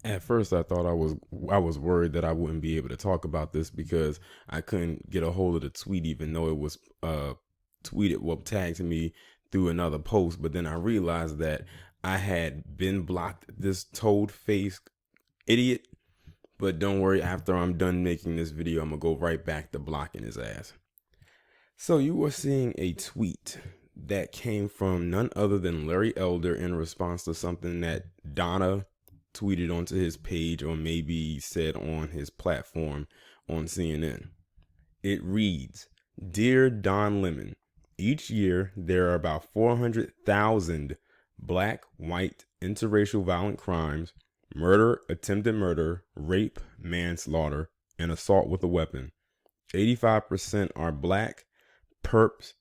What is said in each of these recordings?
At first, I thought I was worried that I wouldn't be able to talk about this because I couldn't get a hold of the tweet, even though it was tweeted, well, tagged me through another post. But then I realized that I had been blocked this toad faced idiot. But don't worry, after I'm done making this video, I'm gonna go right back to blocking his ass. So you were seeing a tweet that came from none other than Larry Elder in response to something that Donna tweeted onto his page, or maybe said on his platform on CNN. It reads, "Dear Don Lemon, each year there are about 400,000 black, white, interracial violent crimes, murder, attempted murder, rape, manslaughter, and assault with a weapon. 85% are black, perps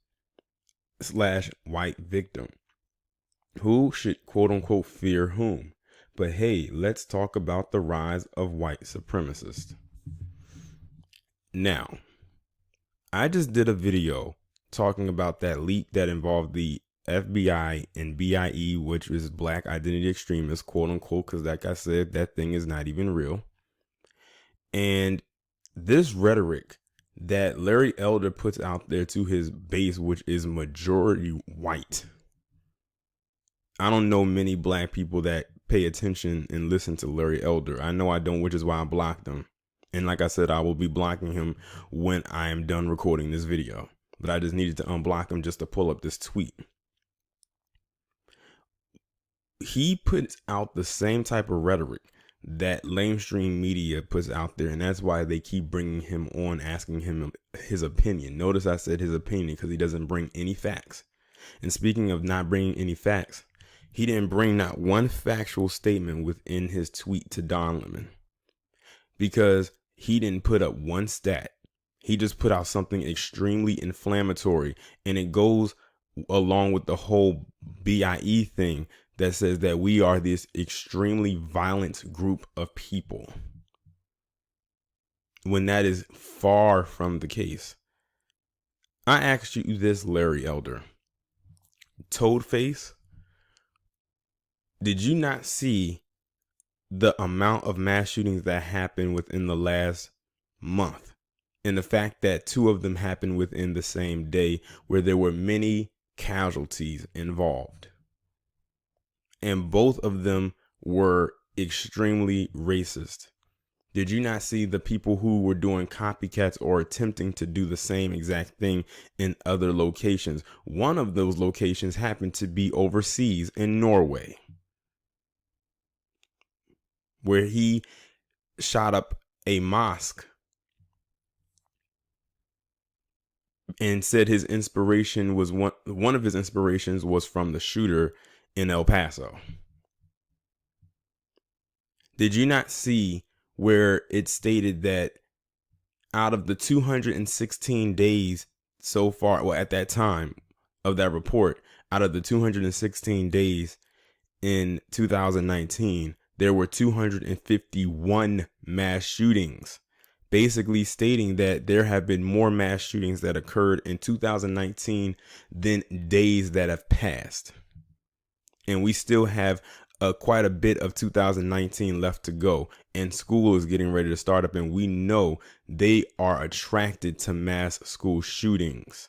slash white victim. Who should quote unquote fear whom? But hey, let's talk about the rise of white supremacists." Now, I just did a video talking about that leak that involved the FBI and BIE, which is Black Identity Extremists, quote unquote, because like I said, that thing is not even real. And this rhetoric that Larry Elder puts out there to his base, which is majority white. I don't know many black people that pay attention and listen to Larry Elder. I know I don't, which is why I blocked him. And like I said, I will be blocking him when I am done recording this video. But I just needed to unblock him just to pull up this tweet. He puts out the same type of rhetoric that lamestream media puts out there, and that's why they keep bringing him on, asking him his opinion. Notice I said his opinion because he doesn't bring any facts. And speaking of not bringing any facts, he didn't bring not one factual statement within his tweet to Don Lemon, because he didn't put up one stat. He just put out something extremely inflammatory, and it goes along with the whole BIE thing that says that we are this extremely violent group of people, when that is far from the case. I asked you this, Larry Elder. Toadface, did you not see the amount of mass shootings that happened within the last month? And the fact that two of them happened within the same day, where there were many casualties involved. And both of them were extremely racist. Did you not see the people who were doing copycats or attempting to do the same exact thing in other locations? One of those locations happened to be overseas in Norway, where he shot up a mosque and said his inspiration was one of his inspirations was from the shooter in El Paso. Did you not see where it stated that out of the 216 days so far, well, at that time of that report, out of the 216 days in 2019, there were 251 mass shootings, basically stating that there have been more mass shootings that occurred in 2019 than days that have passed. And we still have quite a bit of 2019 left to go, and school is getting ready to start up, and we know they are attracted to mass school shootings.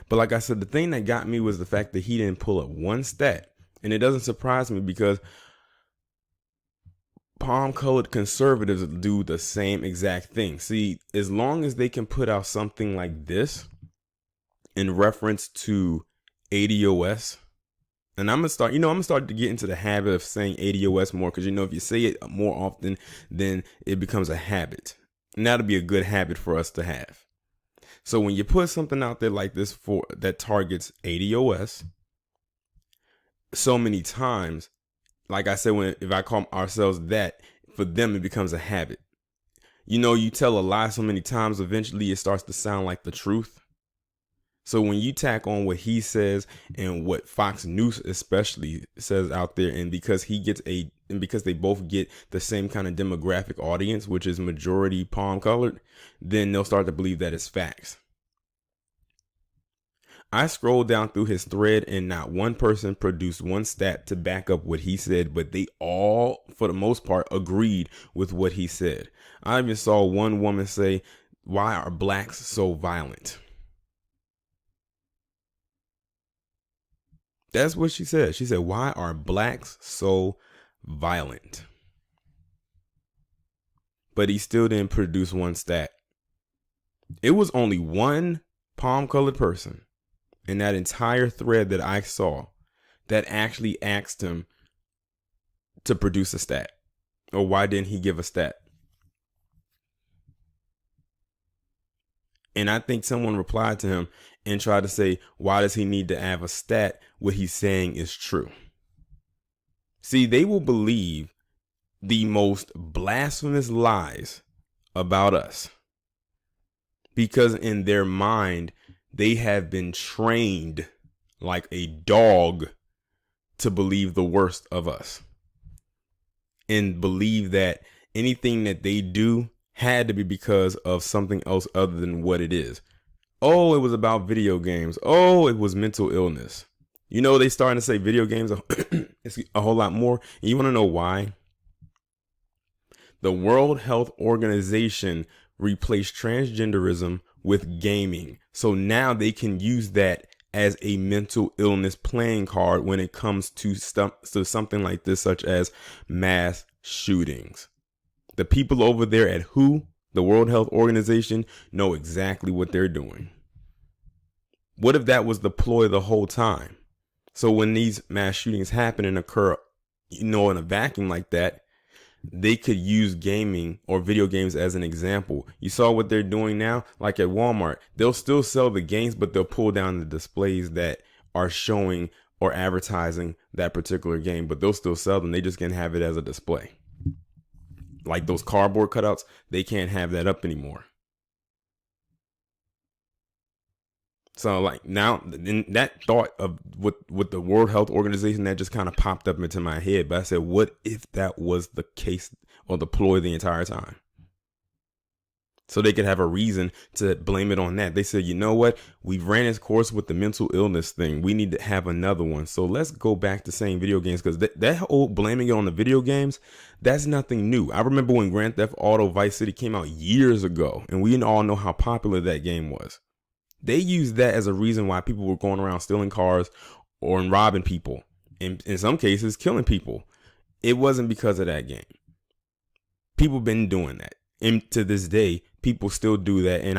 But like I said, the thing that got me was the fact that he didn't pull up one stat. And it doesn't surprise me, because palm-colored conservatives do the same exact thing. See, as long as they can put out something like this in reference to ADOS, and I'm gonna start to get into the habit of saying ADOS more, because if you say it more often, then it becomes a habit, and that'll be a good habit for us to have. So when you put something out there like this that targets ADOS so many times, like I said, if I call ourselves that, for them it becomes a habit. You tell a lie so many times, eventually it starts to sound like the truth. So when you tack on what he says and what Fox News especially says out there, and because they both get the same kind of demographic audience, which is majority palm colored, then they'll start to believe that it's facts. I scrolled down through his thread and not one person produced one stat to back up what he said, but they all, for the most part, agreed with what he said. I even saw one woman say, "Why are blacks so violent?" That's what she said. She said, "Why are blacks so violent?" But he still didn't produce one stat. It was only one palm-colored person in that entire thread that I saw that actually asked him to produce a stat. Or why didn't he give a stat? And I think someone replied to him and tried to say, why does he need to have a stat? What he's saying is true. See, they will believe the most blasphemous lies about us because in their mind, they have been trained like a dog to believe the worst of us and believe that anything that they do had to be because of something else other than what it is. Oh, it was about video games. Oh, it was mental illness. You know, they starting to say video games it's a whole lot more. And you want to know why? The World Health Organization replaced transgenderism with gaming. So now they can use that as a mental illness playing card when it comes to something like this, such as mass shootings. The people over there at WHO, the World Health Organization, know exactly what they're doing. What if that was the ploy the whole time? So when these mass shootings happen and occur, in a vacuum like that, they could use gaming or video games as an example. You saw what they're doing now, like at Walmart. They'll still sell the games, but they'll pull down the displays that are showing or advertising that particular game, but they'll still sell them. They just can't have it as a display. Like those cardboard cutouts, they can't have that up anymore. So like now, that thought of with the World Health Organization, that just kind of popped up into my head. But I said, what if that was the case or the ploy the entire time? So they could have a reason to blame it on that. They said, you know what? We've ran its course with the mental illness thing. We need to have another one. So let's go back to saying video games, because that whole blaming it on the video games, that's nothing new. I remember when Grand Theft Auto Vice City came out years ago, and we all know how popular that game was. They used that as a reason why people were going around stealing cars or robbing people, and in some cases killing people. It wasn't because of that game. People been doing that, and to this day, people still do that. And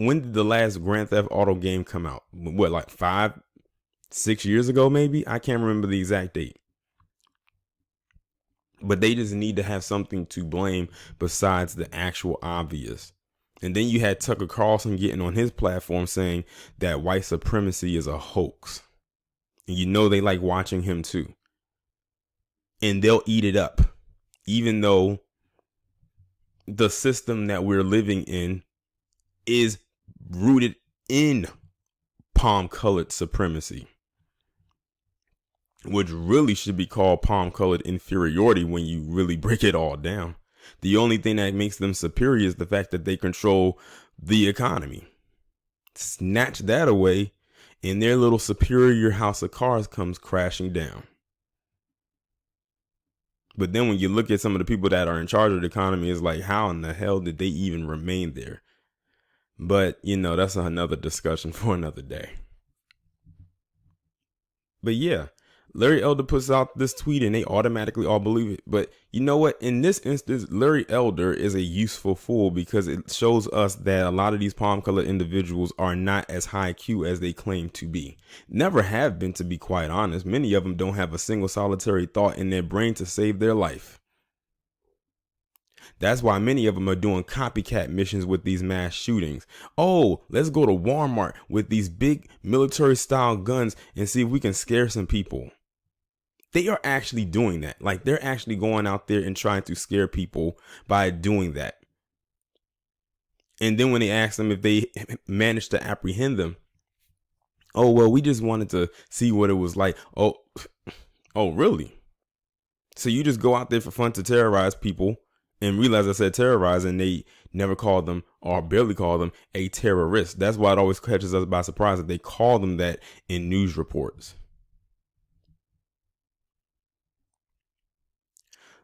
when did the last Grand Theft Auto game come out? What, like 5-6 years ago, maybe? I can't remember the exact date. But they just need to have something to blame besides the actual obvious. And then you had Tucker Carlson getting on his platform saying that white supremacy is a hoax. And you know they like watching him too. And they'll eat it up. Even though the system that we're living in is rooted in palm-colored supremacy, which really should be called palm-colored inferiority when you really break it all down. The only thing that makes them superior is the fact that they control the economy. Snatch that away, and their little superior house of cards comes crashing down. But then when you look at some of the people that are in charge of the economy, it's like, how in the hell did they even remain there? But, that's another discussion for another day. But yeah, Larry Elder puts out this tweet and they automatically all believe it. But you know what? In this instance, Larry Elder is a useful fool because it shows us that a lot of these palm-colored individuals are not as high Q as they claim to be. Never have been, to be quite honest. Many of them don't have a single solitary thought in their brain to save their life. That's why many of them are doing copycat missions with these mass shootings. Oh, let's go to Walmart with these big military style guns and see if we can scare some people. They are actually doing that. Like, they're actually going out there and trying to scare people by doing that. And then when they ask them if they managed to apprehend them, oh, well, we just wanted to see what it was like. Oh, really? So you just go out there for fun to terrorize people and realize I said terrorize, and they never called them or barely called them a terrorist. That's why it always catches us by surprise that they call them that in news reports.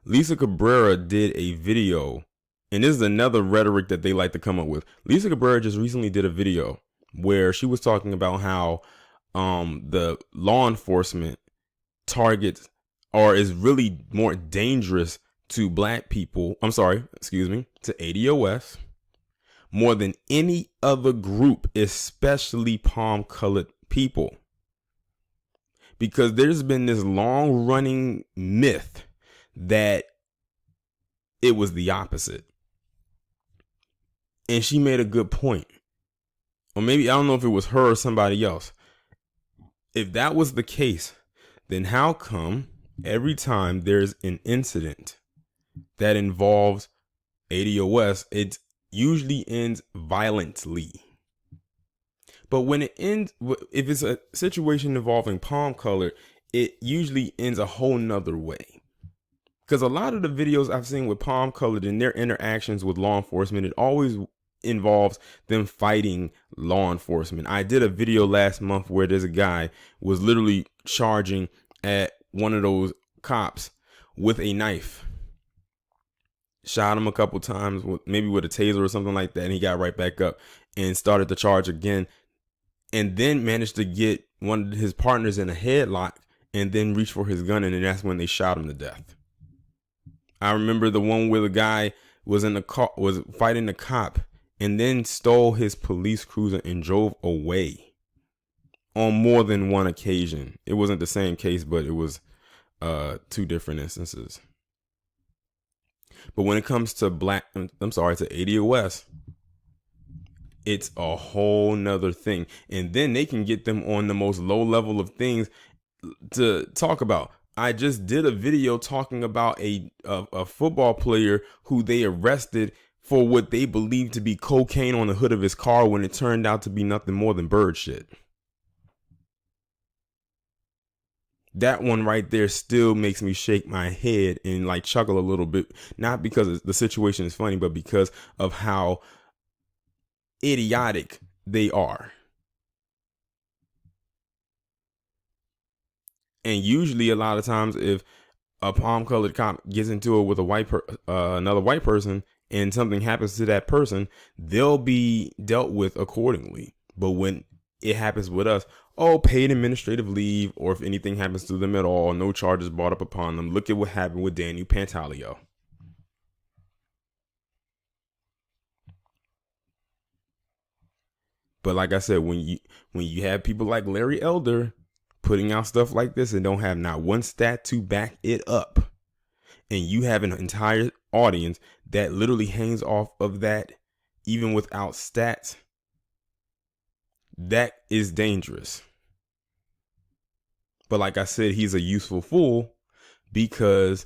Lisa Cabrera did a video, and this is another rhetoric that they like to come up with. Lisa Cabrera just recently did a video where she was talking about how the law enforcement targets or is really more dangerous to black people. To ADOS more than any other group, especially palm-colored people. Because there's been this long-running myth that it was the opposite. And she made a good point. Or maybe, I don't know if it was her or somebody else. If that was the case, then how come every time there's an incident that involves ADOS, it usually ends violently? But when it ends, if it's a situation involving palm color, it usually ends a whole nother way. Because a lot of the videos I've seen with palm colored and their interactions with law enforcement, it always involves them fighting law enforcement. I did a video last month where there's a guy was literally charging at one of those cops with a knife. Shot him a couple times, maybe with a taser or something like that, and he got right back up and started the charge again, and then managed to get one of his partners in a headlock and then reach for his gun, and then that's when they shot him to death. I remember the one where the guy was in the car, was fighting the cop, and then stole his police cruiser and drove away on more than one occasion. It wasn't the same case, but it was two different instances. But when it comes to to ADOS, it's a whole nother thing. And then they can get them on the most low level of things to talk about. I just did a video talking about a football player who they arrested for what they believed to be cocaine on the hood of his car when it turned out to be nothing more than bird shit. That one right there still makes me shake my head and like chuckle a little bit, not because the situation is funny, but because of how idiotic they are. And usually a lot of times if a palm colored cop gets into it with a another white person and something happens to that person, they'll be dealt with accordingly. But when it happens with us, paid administrative leave, or if anything happens to them at all, no charges brought up upon them. Look at what happened with Daniel Pantaleo. But like I said, when you have people like Larry Elder putting out stuff like this and don't have not one stat to back it up, and you have an entire audience that literally hangs off of that even without stats, that is dangerous. But like I said, he's a useful fool, because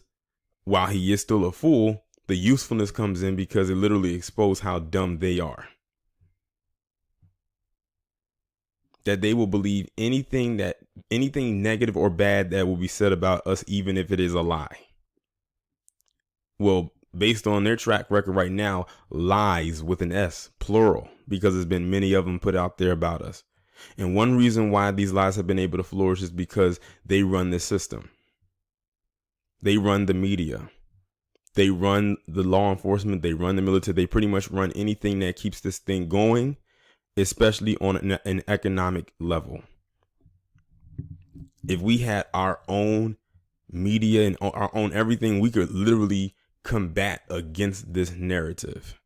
while he is still a fool, the usefulness comes in because it literally exposes how dumb they are. That they will believe anything negative or bad that will be said about us, even if it is a lie. Well, based on their track record right now, lies with an S, plural, because there's been many of them put out there about us. And one reason why these lies have been able to flourish is because they run this system. They run the media. They run the law enforcement. They run the military. They pretty much run anything that keeps this thing going, especially on an economic level. If we had our own media and our own everything, we could literally combat against this narrative.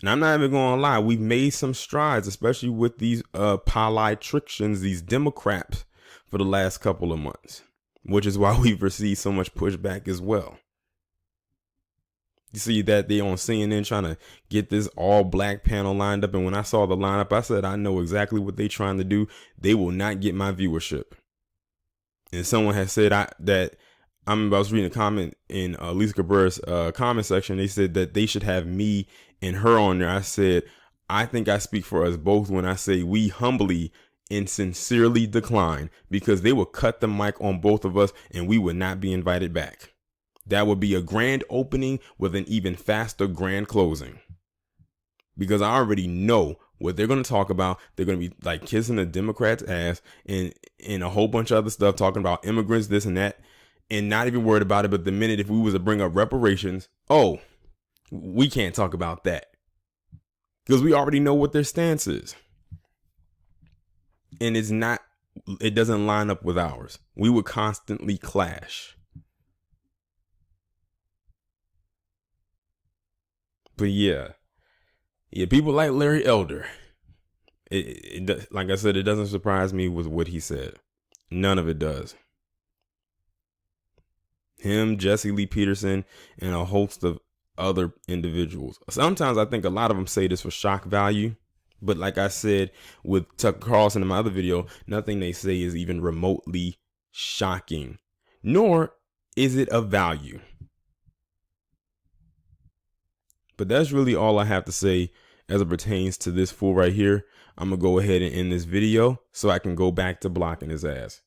And I'm not even going to lie, we've made some strides, especially with these politicians, these Democrats, for the last couple of months, which is why we've received so much pushback as well. You see that they on CNN trying to get this all black panel lined up. And when I saw the lineup, I said, I know exactly what they're trying to do. They will not get my viewership. And someone has said I was reading a comment in Lisa Cabrera's comment section. They said that they should have me and her on there. I said, I think I speak for us both when I say we humbly and sincerely decline, because they will cut the mic on both of us and we would not be invited back. That would be a grand opening with an even faster grand closing. Because I already know what they're going to talk about. They're going to be like kissing the Democrats' ass and a whole bunch of other stuff, talking about immigrants, this and that, and not even worried about it. But the minute if we was to bring up reparations, oh, we can't talk about that. Because we already know what their stance is. And it doesn't line up with ours. We would constantly clash. But yeah, people like Larry Elder. Like I said, it doesn't surprise me with what he said. None of it does. Him, Jesse Lee Peterson, and a host of other individuals. Sometimes I think a lot of them say this for shock value. But like I said with Tucker Carlson in my other video, nothing they say is even remotely shocking. Nor is it of value. But that's really all I have to say as it pertains to this fool right here. I'm going to go ahead and end this video so I can go back to blocking his ass.